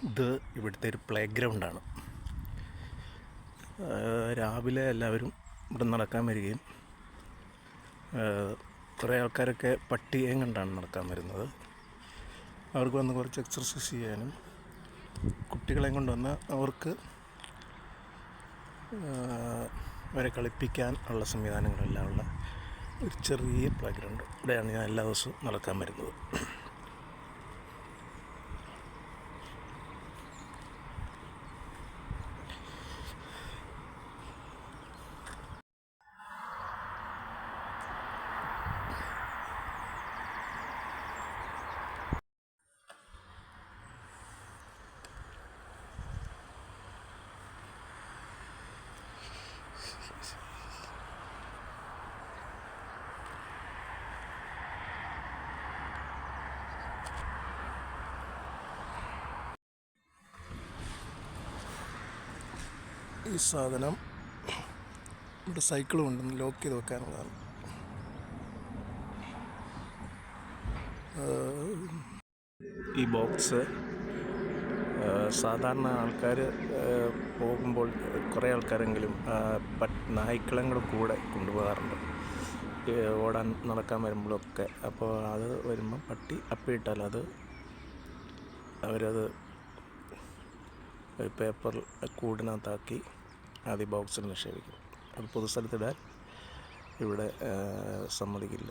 ഇത് ഇവിടുത്തെ ഒരു പ്ലേ ഗ്രൗണ്ടാണ്. രാവിലെ എല്ലാവരും ഇവിടെ നടക്കാൻ വരികയും കുറേ ആൾക്കാരൊക്കെ പട്ടിയേയും കണ്ടാണ് നടക്കാൻ വരുന്നത്. അവർക്ക് വന്ന് കുറച്ച് എക്സർസൈസ് ചെയ്യാനും കുട്ടികളെയും കൊണ്ടുവന്ന് അവർക്ക് അവരെ കളിപ്പിക്കാൻ ഉള്ള സംവിധാനങ്ങളെല്ലാം ഉള്ള ഒരു ചെറിയ പ്ലേ ഗ്രൗണ്ട്. ഇവിടെയാണ് ഞാൻ എല്ലാ ദിവസവും നടക്കാൻ വരുന്നത്. ഈ സാധനം ഇവിടെ സൈക്കിൾ കൊണ്ടുവന്ന് ലോക്ക് ചെയ്ത് വെക്കാനുള്ളതാണ്. ഈ ബോക്സ് സാധാരണ ആൾക്കാർ പോകുമ്പോൾ കുറേ ആൾക്കാരെങ്കിലും നായ്ക്കളെയും കൂടെ കൊണ്ടുപോകാറുണ്ട് ഓടാൻ നടക്കാൻ വരുമ്പോഴൊക്കെ. അപ്പോൾ അത് വരുമ്പോൾ പട്ടി അപ്പിയിട്ടാൽ അവരത് പേപ്പർ കൂടിനകത്താക്കി അത് ഈ ബോക്സിൽ നിക്ഷേപിക്കും. അത് പൊതുസ്ഥലത്തിടാൻ ഇവിടെ സമ്മതിക്കില്ല.